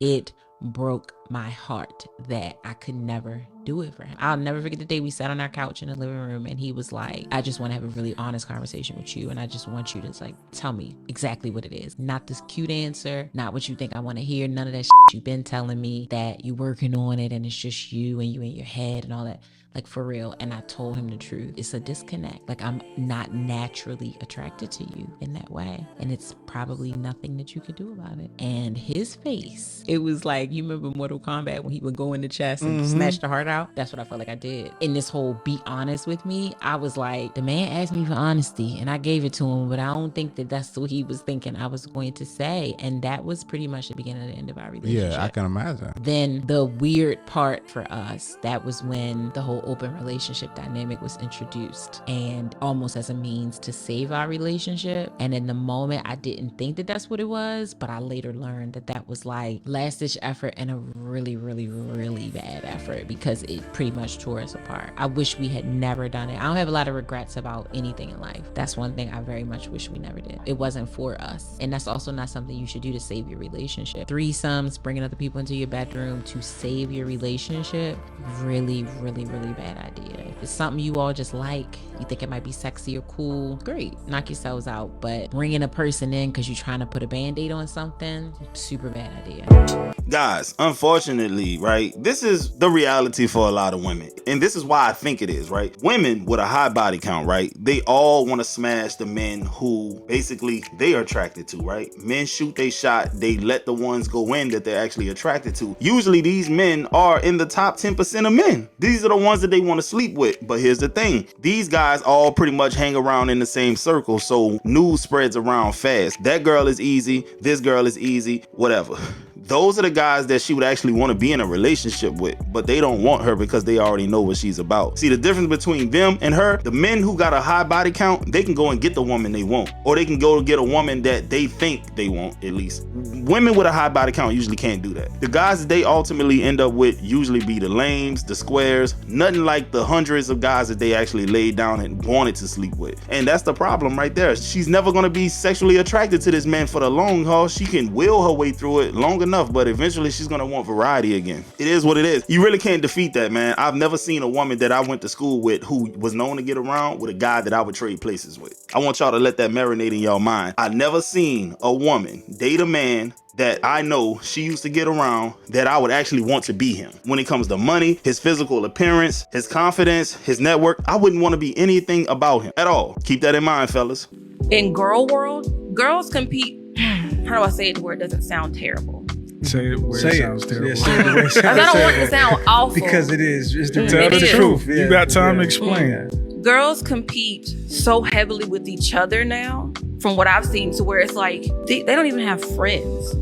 It broke my heart that I could never do it for him. I'll never forget the day we sat on our couch in the living room and he was like, I just want to have a really honest conversation with you. And I just want you to like tell me exactly what it is. Not this cute answer, not what you think I want to hear, none of that shit you've been telling me that you're working on it and it's just you and you in your head and all that. Like for real. And I told him the truth. It's a disconnect. Like I'm not naturally attracted to you in that way. And it's probably nothing that you could do about it. And his face, it was like, you remember Mortal Kombat when he would go in the chest and snatch the heart out? That's what I felt like I did. In this whole be honest with me, I was like, the man asked me for honesty and I gave it to him, but I don't think that that's what he was thinking I was going to say. And that was pretty much the beginning of the end of our relationship. Yeah, I can imagine. Then the weird part for us, that was when the whole open relationship dynamic was introduced and almost as a means to save our relationship. And in the moment, I didn't think that that's what it was, but I later learned that that was like last ditch effort and a really, really, really bad effort because it pretty much tore us apart. I wish we had never done it. I don't have a lot of regrets about anything in life. That's one thing I very much wish we never did. It wasn't for us. And that's also not something you should do to save your relationship. Threesomes, bringing other people into your bedroom to save your relationship, really, really, really bad idea. If it's something you all just like, you think it might be sexy or cool, great, knock yourselves out. But bringing a person in because you're trying to put a band-aid on something, super bad idea. Guys, unfortunately, right, this is the reality for a lot of women. And this is why I think it is, right? Women with a high body count, right, they all want to smash the men who basically they are attracted to, right? Men shoot they shot, they let the ones go in that they're actually attracted to. Usually these men are in the top 10% of men. These are the ones that they want to sleep with. But here's the thing. These guys all pretty much hang around in the same circle, so news spreads around fast. That girl is easy, this girl is easy, whatever. Those are the guys that she would actually want to be in a relationship with, but they don't want her because they already know what she's about. See, the difference between them and her, the men who got a high body count, they can go and get the woman they want, or they can go get a woman that they think they want, at least. Women with a high body count usually can't do that. The guys that they ultimately end up with usually be the lames, the squares, nothing like the hundreds of guys that they actually laid down and wanted to sleep with. And that's the problem right there. She's never going to be sexually attracted to this man for the long haul. She can will her way through it long enough, but eventually she's gonna want variety again. It is what it is. You really can't defeat that, man. I've never seen a woman that I went to school with who was known to get around with a guy that I would trade places with. I want y'all to let that marinate in y'all mind. I never seen a woman date a man that I know she used to get around that I would actually want to be him. When it comes to money, his physical appearance, his confidence, his network, I wouldn't want to be anything about him at all. Keep that in mind, fellas. In girl world, girls compete. How do I say it where it doesn't sound terrible? Say it where it sounds terrible. I don't want it to sound awful. Because it is. It's the Tell the truth. You got time to explain. Girls compete so heavily with each other now, from what I've seen, to where it's like they don't even have friends.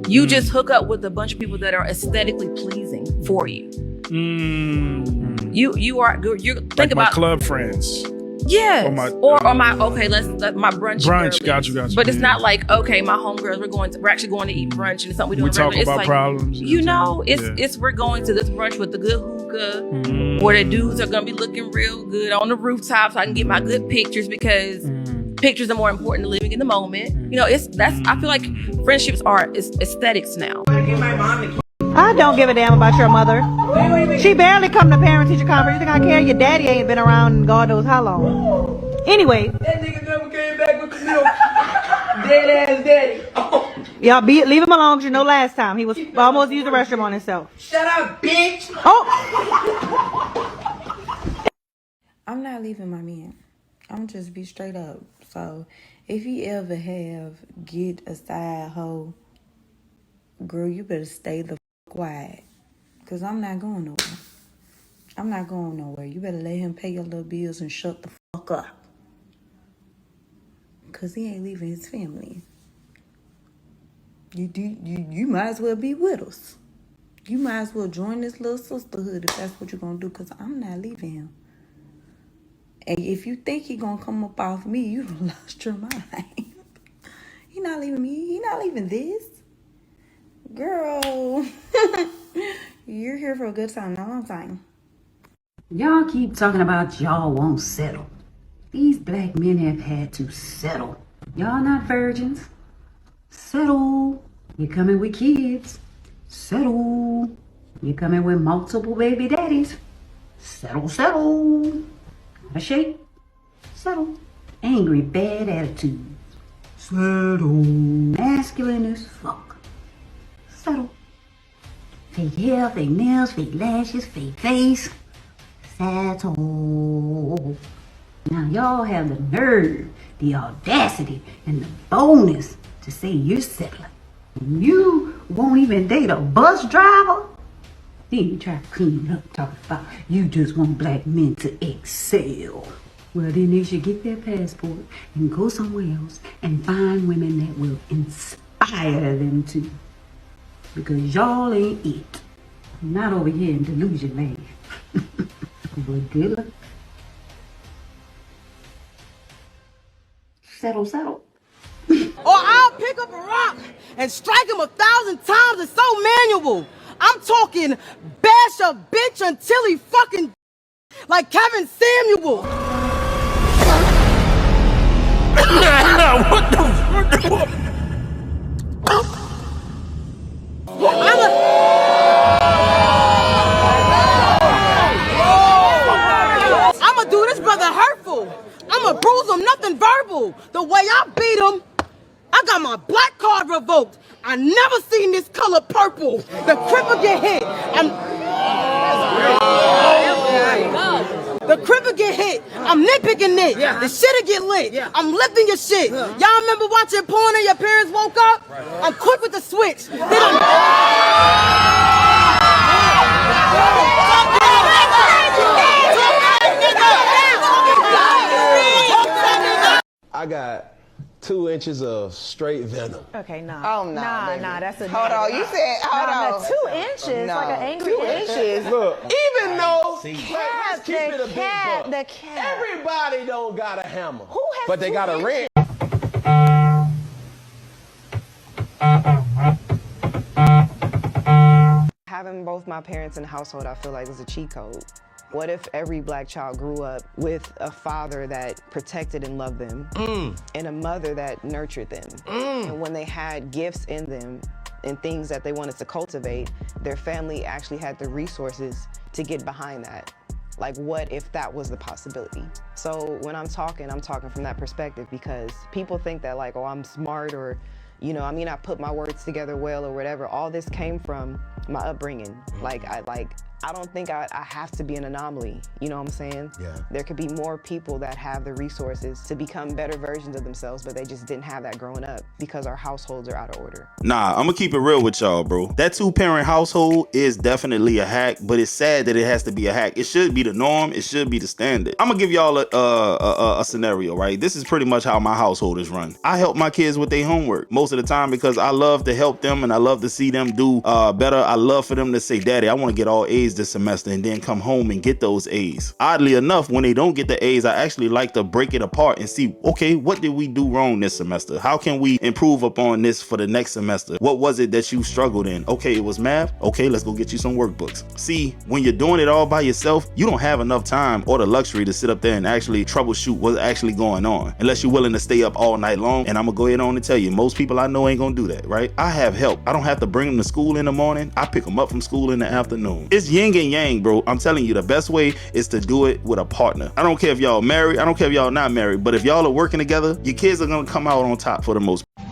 You just hook up with a bunch of people that are aesthetically pleasing for you. You're think like about my club friends. Yeah, or my my brunch. Got you. But it's not like, okay, my homegirls, we're actually going to eat brunch and it's something we talk about like, problems. It's we're going to this brunch with the good hookah, where the dudes are gonna be looking real good on the rooftop, so I can get my good pictures because pictures are more important than living in the moment. You know, I feel like friendships are aesthetics now. I don't give a damn about your mother. She barely come to parent-teacher conference. You think I care? Your daddy ain't been around God knows how long. Anyway. That nigga never came back with the milk. Dead ass daddy. Oh. Y'all leave him alone, 'cause you know last time he was almost used the restroom on himself. Shut up, bitch. Oh. I'm not leaving my man. I'm just be straight up. So if you ever get a side hoe, girl, you better stay the quiet, because I'm not going nowhere. I'm not going nowhere. You better let him pay your little bills and shut the fuck up, because he ain't leaving his family. You might as well be with us. You might as well join this little sisterhood if that's what you're going to do, because I'm not leaving him. And if you think he going to come up off me, you done lost your mind. He not leaving me. He not leaving this. Girl, you're here for a good time, not a long time. Y'all keep talking about y'all won't settle. These black men have had to settle. Y'all not virgins. Settle. You're coming with kids. Settle. You coming with multiple baby daddies. Settle, settle. Out of shape. Settle. Angry, bad attitude. Settle. Masculine as fuck. Settle. Fake hair, fake nails, fake lashes, fake face. Settle. Now y'all have the nerve, the audacity, and the boldness to say you're settling. And you won't even date a bus driver? Then you try to clean up, talking about you just want black men to excel. Well, then they should get their passport and go somewhere else and find women that will inspire them to. Because y'all ain't it. Not over here in delusion land. But good luck. Settle, settle. Or I'll pick up a rock and strike him 1,000 times. It's so manual. I'm talking bash a bitch until he fucking like Kevin Samuel. What the fuck? I'ma do this brother hurtful. I'ma bruise him, nothing verbal. The way I beat him, I got my black card revoked. I never seen this color purple. The cripper get hit. The cripper get hit. I'm nitpicking it. The shit'll get lit. I'm lifting your shit. Y'all remember watching porn and your parents woke up? I'm quick with the switch. I got 2 inches of straight venom. Okay, nah. Oh, no. Nah, that's a Hold on, you said, hold on. 2 inches, No. like an angry 2 inches. Look, even though, cat, let's keep it a big buck. the cat. Everybody don't got a hammer, Who has but they 2 got a inches? wrench. Having both my parents in the household, I feel like is a cheat code. What if every black child grew up with a father that protected and loved them and a mother that nurtured them? And when they had gifts in them and things that they wanted to cultivate, their family actually had the resources to get behind that. Like, what if that was the possibility? So when I'm talking from that perspective, because people think that like, oh, I'm smart, or, you know, I mean, I put my words together well or whatever. All this came from my upbringing. I don't think I have to be an anomaly, you know what I'm saying? Yeah. There could be more people that have the resources to become better versions of themselves, but they just didn't have that growing up because our households are out of order. Nah, I'm gonna keep it real with y'all, bro. That 2-parent household is definitely a hack, but it's sad that it has to be a hack. It should be the norm. It should be the standard. I'm gonna give y'all a scenario, right? This is pretty much how my household is run. I help my kids with their homework most of the time because I love to help them and I love to see them do better. I love for them to say, Daddy, I want to get all A's this semester, and then come home and get those A's. Oddly enough, when they don't get the A's, I actually like to break it apart and see, okay, what did we do wrong this semester? How can we improve upon this for the next semester? What was it that you struggled in? Okay, it was math. Okay, let's go get you some workbooks. See, when you're doing it all by yourself, you don't have enough time or the luxury to sit up there and actually troubleshoot what's actually going on, unless you're willing to stay up all night long. And I'm gonna go ahead on and tell you, most people I know ain't gonna do that, right? I have help. I don't have to bring them to school in the morning. I pick them up from school in the afternoon. It's yin and yang, bro. I'm telling you, the best way is to do it with a partner. I don't care if y'all married. I don't care if y'all not married. But if y'all are working together, your kids are gonna come out on top for the most part.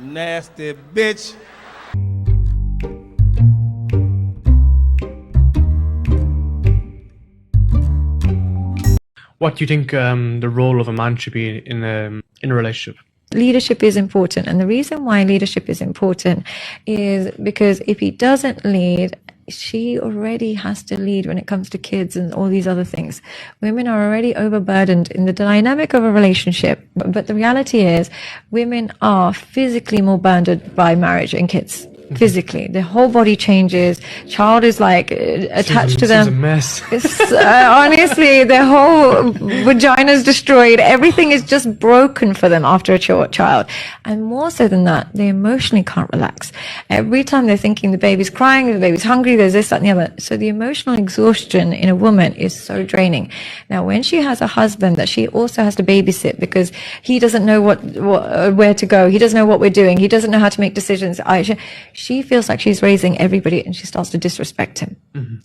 Nasty bitch. What do you think the role of a man should be in a relationship? Leadership is important, and the reason why leadership is important is because if he doesn't lead, she already has to lead when it comes to kids and all these other things. Women are already overburdened in the dynamic of a relationship, but the reality is women are physically more burdened by marriage and kids. physically. The whole body changes. Child is like attached to them. It's a mess. Honestly, their whole vagina is destroyed. Everything is just broken for them after a child. And more so than that, they emotionally can't relax. Every time they're thinking the baby's crying, the baby's hungry, there's this, that, and the other. So the emotional exhaustion in a woman is so draining. Now, when she has a husband that she also has to babysit because he doesn't know where to go, he doesn't know what we're doing, he doesn't know how to make decisions, she feels like she's raising everybody and she starts to disrespect him. Mm-hmm.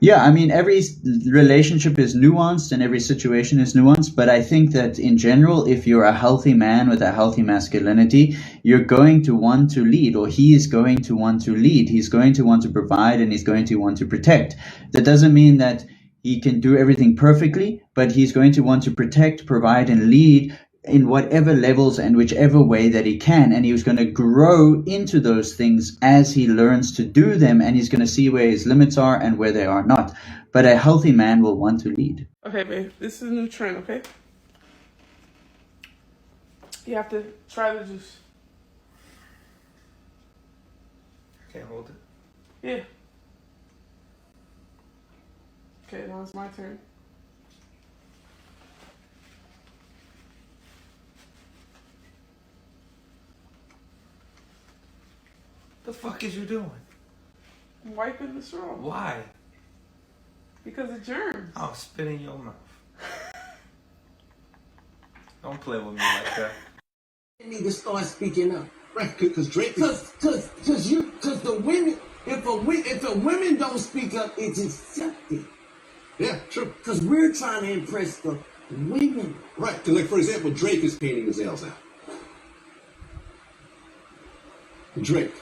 Yeah, I mean, every relationship is nuanced and every situation is nuanced, but I think that in general, if you're a healthy man with a healthy masculinity, you're going to want to lead, or he is going to want to lead. He's going to want to provide and he's going to want to protect. That doesn't mean that he can do everything perfectly, but he's going to want to protect, provide, and lead in whatever levels and whichever way that he can. And he was going to grow into those things as he learns to do them, and he's going to see where his limits are and where they are not. But a healthy man will want to lead. Okay, babe, this is a new trend, okay? You have to try the juice. Can't hold it. Yeah. Okay, now it's my turn. The fuck is you doing? I'm wiping the straw. Why? Because of germs. I'll spit in your mouth. Don't play with me like that. You need to start speaking up. Right, because Drake. Because the women, if the women don't speak up, it's accepted. Yeah, true. Because we're trying to impress the women. Right, because like for example, Drake is painting his nails out. Drake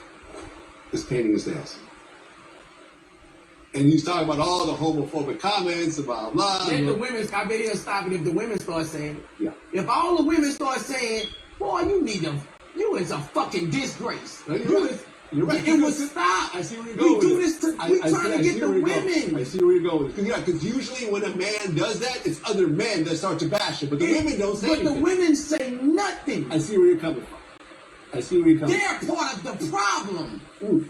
is painting his nails. And he's talking about all the homophobic comments about blah. Let the women, I bet he'll stop it if the women start saying it. Yeah. If all the women start saying, boy, you is a fucking disgrace. No, you're right. It would stop. I see where you're going. We do this to, we trying to get the women. I see where you're going. Because usually when a man does that, it's other men that start to bash him. But the women don't say anything. But the women say nothing. I see where you're coming from. They're part of the problem. Ooh.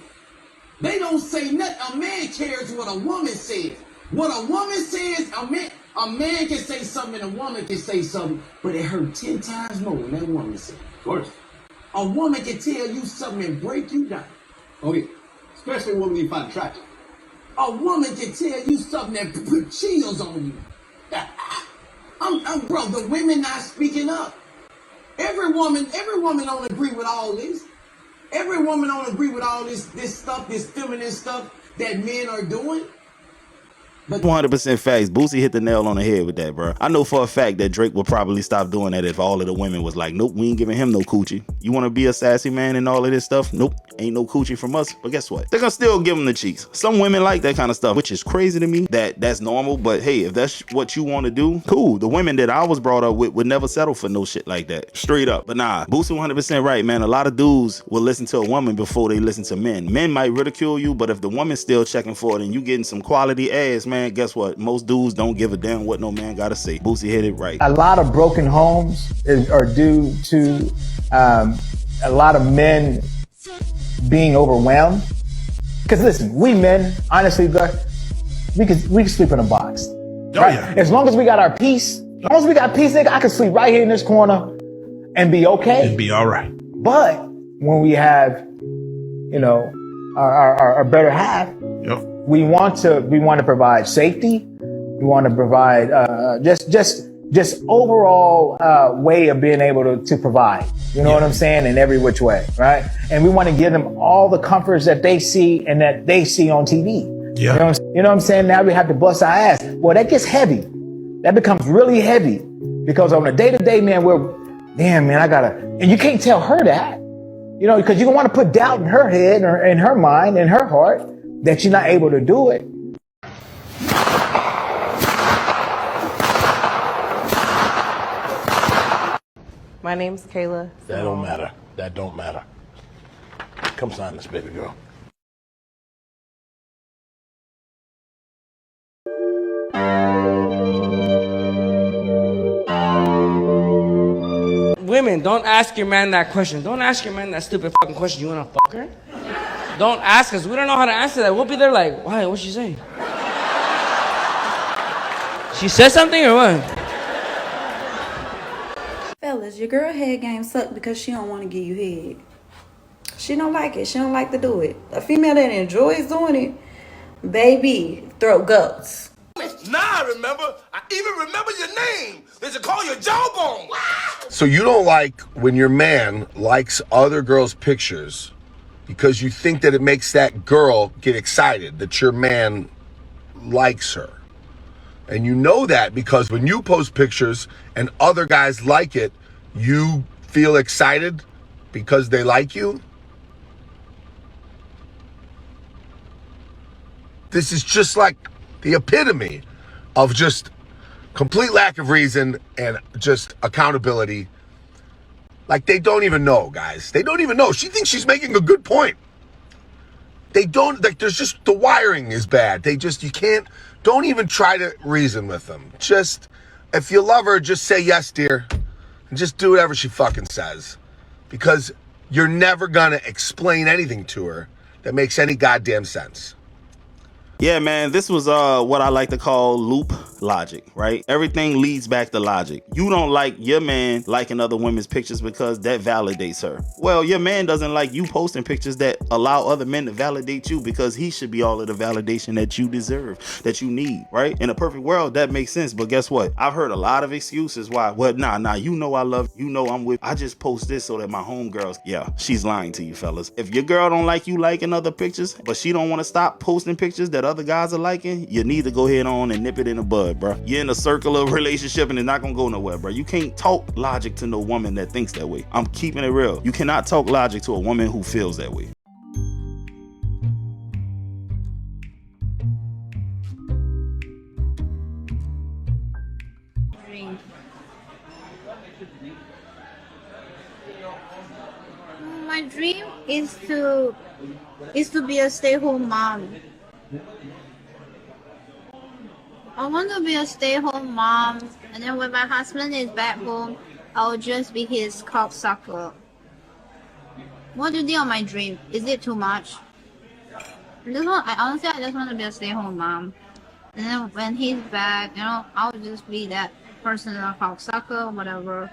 They don't say nothing. A man cares what a woman says. What a woman says, a man can say something and a woman can say something, but it hurt 10 times more than that woman said. Of course. A woman can tell you something and break you down. Oh yeah. Especially a woman you find attractive. A woman can tell you something that put chills on you. Bro, the women not speaking up. Every woman don't agree with all this. Every woman don't agree with all this stuff, this feminine stuff that men are doing. But 100% facts. Boosie hit the nail on the head with that, bro. I know for a fact that Drake would probably stop doing that if all of the women was like, nope, we ain't giving him no coochie. You want to be a sassy man and all of this stuff? Nope, ain't no coochie from us. But guess what? They're gonna still give him the cheeks. Some women like that kind of stuff, which is crazy to me. That's normal. But hey, if that's what you want to do, cool. The women that I was brought up with would never settle for no shit like that. Straight up. But nah, Boosie 100% right, man. A lot of dudes will listen to a woman before they listen to men. Men might ridicule you, but if the woman's still checking for it and you getting some quality ass, man, guess what? Most dudes don't give a damn what no man gotta say. Boosie hit it right. A lot of broken homes are due to a lot of men being overwhelmed. Because listen, we men, honestly, we can sleep in a box. Right? Yeah. As long as we got our peace, nigga, I can sleep right here in this corner and be okay. And be all right. But when we have, our better half, we want to provide safety. We want to provide just overall way of being able to provide. You know what I'm saying? In every which way, right? And we want to give them all the comforts that they see and that they see on TV. Yeah. You know what I'm saying? Now we have to bust our ass. Well, that gets heavy. That becomes really heavy because on a day-to-day, man, and you can't tell her that, because you don't want to put doubt in her head or in her mind, in her heart, that you're not able to do it. My name's Kayla. That don't matter. That don't matter. Come sign this, baby girl. Women, don't ask your man that question. Don't ask your man that stupid fucking question. You wanna fuck her? Don't ask us. We don't know how to answer that. We'll be there like, why? What'd she say? She said something or what? Fellas, your girl head game suck because she don't want to give you head. She don't like it. She don't like to do it. A female that enjoys doing it, baby, throw guts. Now I remember. I even remember your name. They should call you Jawbone. So you don't like when your man likes other girls' pictures because you think that it makes that girl get excited that your man likes her. And you know that because when you post pictures and other guys like it, you feel excited because they like you. This is just like the epitome of just complete lack of reason and just accountability. Like, they don't even know, guys. They don't even know. She thinks she's making a good point. They don't, like, there's just, the wiring is bad. They just, don't even try to reason with them. Just, if you love her, just say yes, dear. And just do whatever she fucking says. Because you're never gonna explain anything to her that makes any goddamn sense. Yeah, man, this was what I like to call loop logic, right? Everything leads back to logic. You don't like your man liking other women's pictures because that validates her. Well, your man doesn't like you posting pictures that allow other men to validate you because he should be all of the validation that you deserve, that you need, right? In a perfect world, that makes sense. But guess what? I've heard a lot of excuses why. Well, nah, you know I love you, know I'm with. I just post this so that my homegirls, yeah, she's lying to you, fellas. If your girl don't like you liking other pictures, but she don't want to stop posting pictures that other guys are liking, you need to go ahead on and nip it in the bud, bro. You're in a circular relationship and it's not gonna go nowhere, bro. You can't talk logic to no woman that thinks that way. I'm keeping it real. You cannot talk logic to a woman who feels that way. My dream is to be a stay-at-home mom. I want to be a stay-at-home mom, and then when my husband is back home, I'll just be his cocksucker. What do you think of my dream? Is it too much? I just want to be a stay-at-home mom. And then when he's back, I'll just be that personal cocksucker, whatever.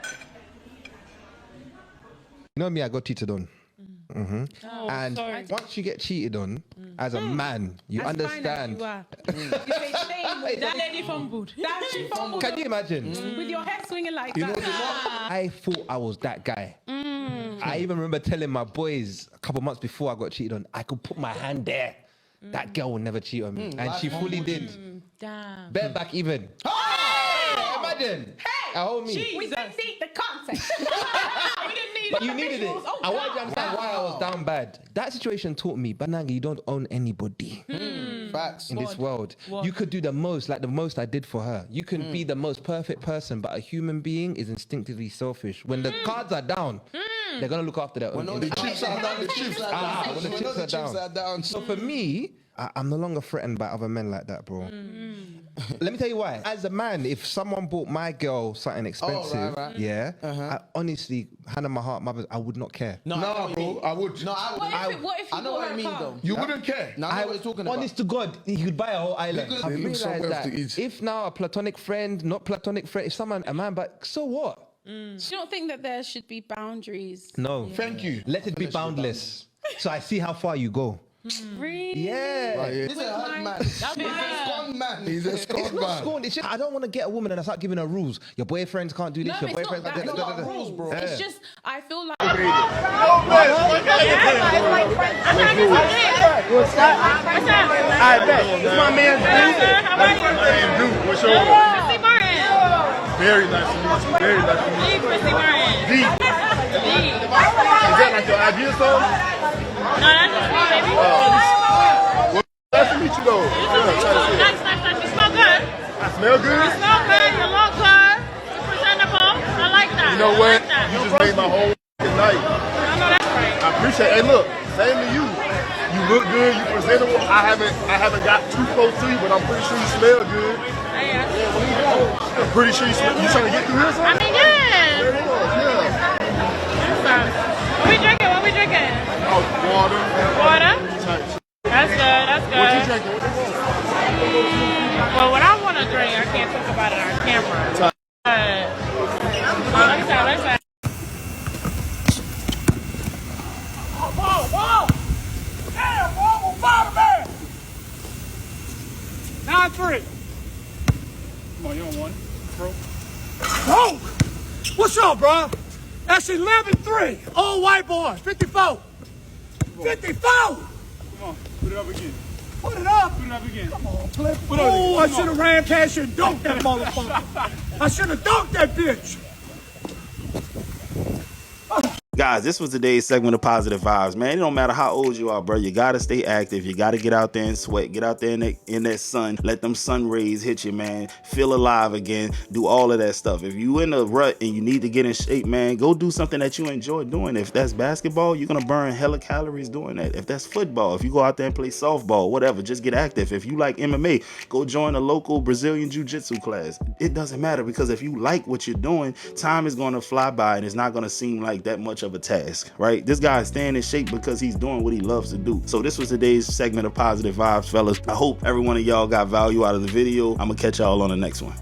You know me, I got cheated on. Mm-hmm. Oh, and sorry. once you get cheated on, as a man, you understand. You say shame. That lady fumbled. She fumbled. Can you imagine? With your hair swinging like You know that. what? I thought I was that guy. I even remember telling my boys a couple months before I got cheated on, I could put my hand there. That girl will never cheat on me. And she fully did. Damn. Bet back even. Imagine. Hey, we didn't need the context. We didn't need But you needed it. I wanted you to understand why I was down bad. That situation taught me, Bananga, you don't own anybody. Facts. In this world. You could do the most, like the most I did for her. You can be the most perfect person, but a human being is instinctively selfish. When the cards are down, they're going to look after their own. When the chips are down, the chips are down. When the chips are down. So for me, I'm no longer threatened by other men like that, bro. Let me tell you why. As a man, if someone bought my girl something expensive, I honestly, hand on my heart, mother, I would not care. No, bro, I would. No, I would. What if I know what I mean, though. You wouldn't care. No, I know what you're talking about. Honest to God, you could buy a whole island. Because I they look realized so well that to eat. if now a platonic friend, not platonic friend, if someone, a man, but so what? You don't think that there should be boundaries? No. Thank you. Let it be boundless. So I see how far you go. Really? Yeah. He's a hard man. He's a scorned man. He's a scorned It's not man. scorned. It's just, I don't want to get a woman and I start giving her rules. Your boyfriends can't do this. No, Your it's boyfriends not can't do that. that. rules, bro. It's just, I feel like... I bet. This my man, Duke. What's your name? Chrissy Martin. Very nice to meet you. Very nice to meet you. Chrissy Martin. D. Is that like your idea song? No, that's just me, baby. Well, nice to meet you, though. Nice. You smell good. I smell good? You smell good. You look good. You're presentable. I like that. You know what? I like that. You just made my whole night. I know that's right. I appreciate it. Hey, look, same to you. You look good. You presentable. I haven't got too close to you, but I'm pretty sure you smell good. Yeah. I'm pretty sure you smell. You trying to get through here, son? I mean, yeah. Yeah. What we drinking? Oh, water. Water? That's good. That's good. What you drinking? What you want? Well, what I want to drink, I can't talk about it on camera. Let's say. Whoa! Damn, whoa, Spider-Man! 9-3. Come on, you don't want it, bro. Oh! What's up, bro? That's 11-3. Old white boy, 54. 54! Come on, put it up again. Put it up? Put it up again. Come on, Cliff. Oh, I should have ran past you and dunked that motherfucker. I should have dunked that bitch. Guys, this was today's segment of Positive Vibes, man. It don't matter how old you are, bro. You gotta stay active. You gotta get out there and sweat. Get out there in that sun. Let them sun rays hit you, man. Feel alive again. Do all of that stuff. If you in a rut and you need to get in shape, man, go do something that you enjoy doing. If that's basketball, you're gonna burn hella calories doing that. If that's football, if you go out there and play softball, whatever, just get active. If you like MMA, go join a local Brazilian jiu-jitsu class. It doesn't matter, because if you like what you're doing, time is gonna fly by and it's not gonna seem like that much of a task, right? This guy is staying in shape because he's doing what he loves to do. So this was today's segment of Positive Vibes, fellas. I hope every one of y'all got value out of the video. I'm gonna catch y'all on the next one.